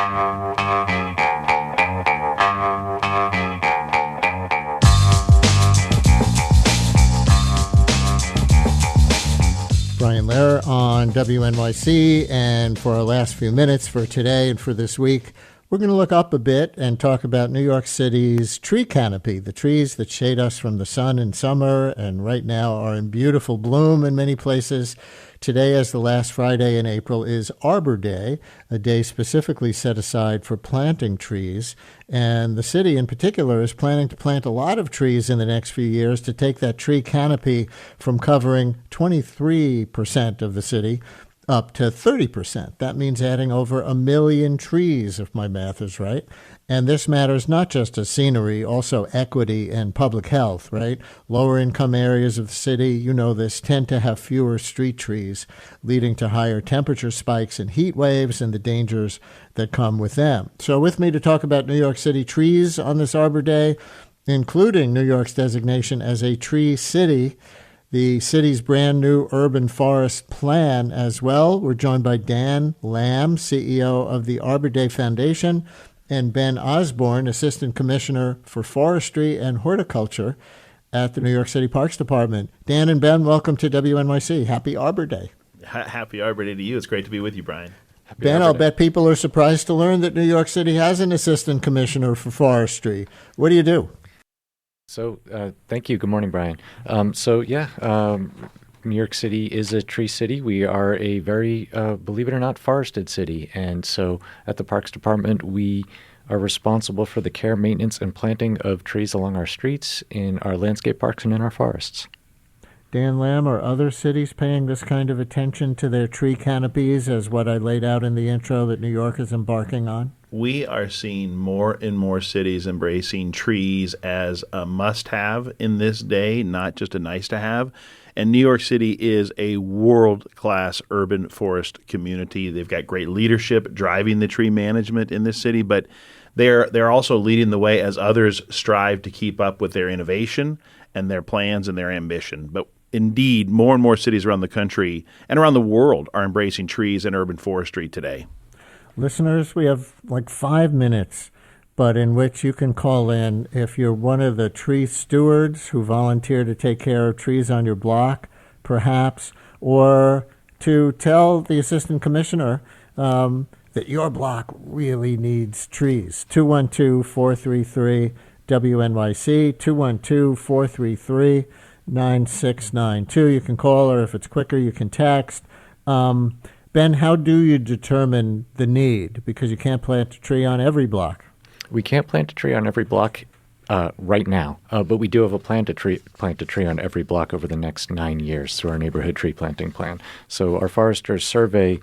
Brian Lehrer on WNYC, and for our last few minutes for today and for this week, we're going to look up a bit and talk about New York City's tree canopy, the trees that shade us from the sun in summer and right now are in beautiful bloom in many places. Today, as the last Friday in April, is Arbor Day, a day specifically set aside for planting trees. And the city in particular is planning to plant a lot of trees in the next few years to take that tree canopy from covering 23% of the city up to 30%. That means adding over 1 million trees, if my math is right. And this matters not just as scenery, also equity and public health, right? Lower income areas of the city, you know this, tend to have fewer street trees, leading to higher temperature spikes and heat waves and the dangers that come with them. So with me to talk about New York City trees on this Arbor Day, including New York's designation as a tree city, the city's brand new urban forest plan as well. We're joined by Dan Lamb, CEO of the Arbor Day Foundation, and Ben Osborne, Assistant Commissioner for Forestry and Horticulture at the New York City Parks Department. Dan and Ben, welcome to WNYC. Happy Arbor Day. Happy Arbor Day to you. It's great to be with you, Brian. Happy Ben, I'll bet people are surprised to learn that New York City has an Assistant Commissioner for Forestry. What do you do? So thank you. Good morning, Brian. New York City is a tree city. We are a very, believe it or not, forested city. And so at the Parks Department, we are responsible for the care, maintenance, and planting of trees along our streets, in our landscape parks, and in our forests. Dan Lamb, are other cities paying this kind of attention to their tree canopies as what I laid out in the intro that New York is embarking on? We are seeing more and more cities embracing trees as a must-have in this day, not just a nice-to-have. And New York City is a world-class urban forest community. They've got great leadership driving the tree management in this city, but they're also leading the way as others strive to keep up with their innovation and their plans and their ambition. But indeed, more and more cities around the country and around the world are embracing trees and urban forestry today. Listeners, we have like 5 minutes, but in which you can call in if you're one of the tree stewards who volunteer to take care of trees on your block, perhaps, or to tell the assistant commissioner that your block really needs trees. 212-433-WNYC, 212-433-9692. You can call, or if it's quicker, you can text. Ben, how do you determine the need? Because you can't plant a tree on every block. We can't plant a tree on every block right now, but we do have a plan to plant a tree on every block over the next 9 years through our neighborhood tree planting plan. So our foresters survey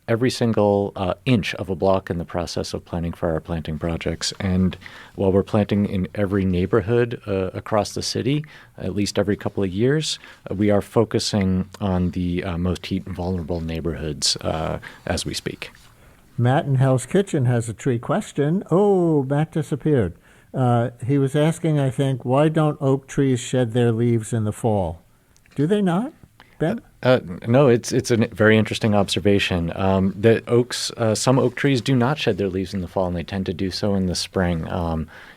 every single inch of a block in the process of planning for our planting projects. And while we're planting in every neighborhood across the city, at least every couple of years, we are focusing on the most heat vulnerable neighborhoods as we speak. Matt in Hell's Kitchen has a tree question. Oh, Matt disappeared. He was asking, I think, why don't oak trees shed their leaves in the fall? Do they not, Ben? No, it's a very interesting observation. That oaks, some oak trees do not shed their leaves in the fall, and they tend to do so in the spring.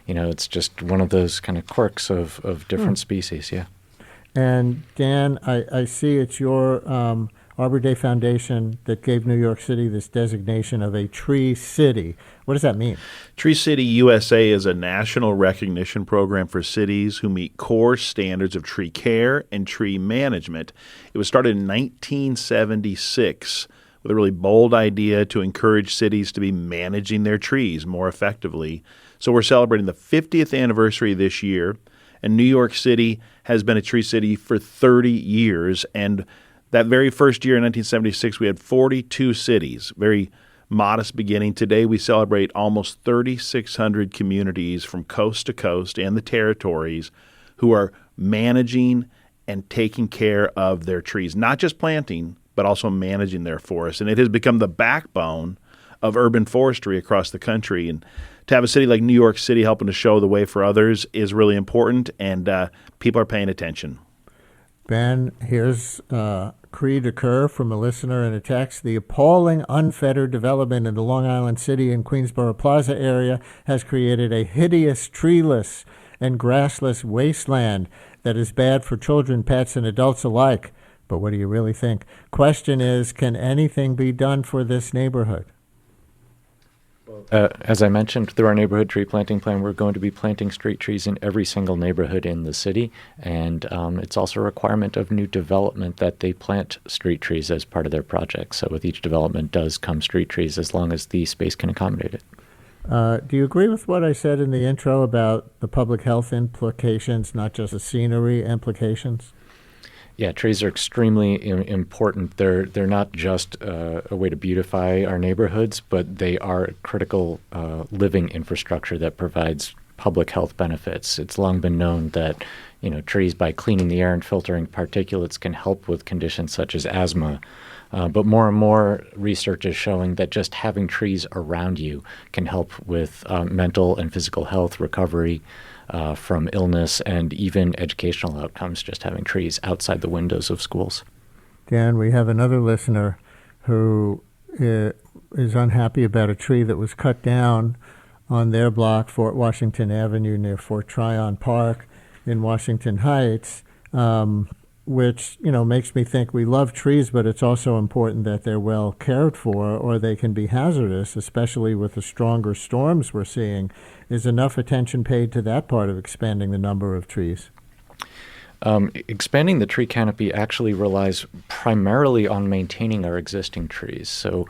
It's just one of those kind of quirks of different species, yeah. And Dan, I see it's your Arbor Day Foundation that gave New York City this designation of a tree city. What does that mean? Tree City USA is a national recognition program for cities who meet core standards of tree care and tree management. It was started in 1976 with a really bold idea to encourage cities to be managing their trees more effectively. So we're celebrating the 50th anniversary this year, and New York City has been a tree city for 30 years, and that very first year in 1976, we had 42 cities, very modest beginning. Today, we celebrate almost 3,600 communities from coast to coast and the territories who are managing and taking care of their trees, not just planting, but also managing their forests. And it has become the backbone of urban forestry across the country. And to have a city like New York City helping to show the way for others is really important, and people are paying attention. Ben, here's cri de coeur from a listener in a text. The appalling, unfettered development in the Long Island City and Queensboro Plaza area has created a hideous, treeless, and grassless wasteland that is bad for children, pets, and adults alike. But what do you really think? Question is, can anything be done for this neighborhood? As I mentioned, through our neighborhood tree planting plan, we're going to be planting street trees in every single neighborhood in the city. And it's also a requirement of new development that they plant street trees as part of their project. So with each development does come street trees as long as the space can accommodate it. Do you agree with what I said in the intro about the public health implications, not just the scenery implications? Yeah, trees are extremely important. They're not just a way to beautify our neighborhoods, but they are a critical living infrastructure that provides public health benefits. It's long been known that trees, by cleaning the air and filtering particulates, can help with conditions such as asthma. But more and more research is showing that just having trees around you can help with mental and physical health recovery from illness and even educational outcomes, just having trees outside the windows of schools. Dan, we have another listener who is unhappy about a tree that was cut down on their block, Fort Washington Avenue, near Fort Tryon Park in Washington Heights, which, makes me think we love trees, but it's also important that they're well cared for or they can be hazardous, especially with the stronger storms we're seeing. Is enough attention paid to that part of expanding the number of trees? Expanding the tree canopy actually relies primarily on maintaining our existing trees. So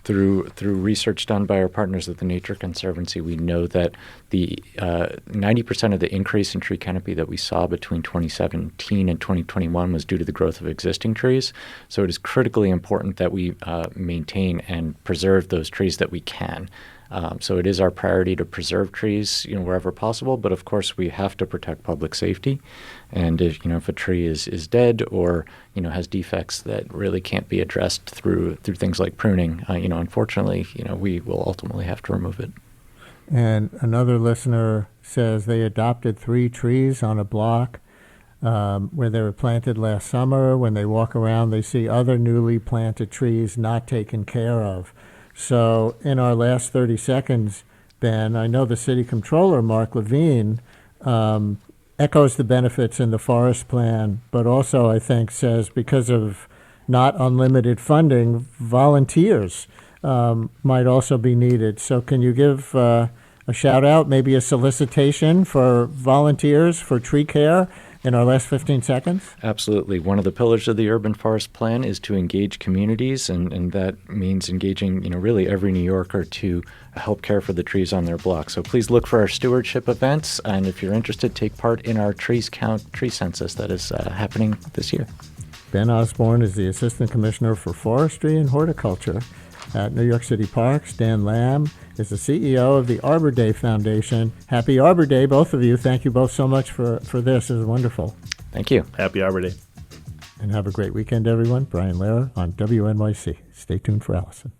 through research done by our partners at the Nature Conservancy, we know that the 90% of the increase in tree canopy that we saw between 2017 and 2021 was due to the growth of existing trees. So it is critically important that we maintain and preserve those trees that we can. So it is our priority to preserve trees, wherever possible. But of course, we have to protect public safety. And if a tree is dead or has defects that really can't be addressed through things like pruning, unfortunately, we will ultimately have to remove it. And another listener says they adopted 3 trees on a block where they were planted last summer. When they walk around, they see other newly planted trees not taken care of. So in our last 30 seconds, Ben, I know the city controller, Mark Levine, echoes the benefits in the forest plan, but also, I think, says because of not unlimited funding, volunteers might also be needed. So can you give a shout out, maybe a solicitation for volunteers for tree care in our last 15 seconds? Absolutely. One of the pillars of the urban forest plan is to engage communities, and that means engaging, really every New Yorker to help care for the trees on their block. So please look for our stewardship events, and if you're interested, take part in our Trees Count tree census that is happening this year. Ben Osborne is the Assistant Commissioner for Forestry and Horticulture at New York City Parks. Dan Lamb is the CEO of the Arbor Day Foundation. Happy Arbor Day, both of you. Thank you both so much for this. It was wonderful. Thank you. Happy Arbor Day. And have a great weekend, everyone. Brian Lehrer on WNYC. Stay tuned for Allison.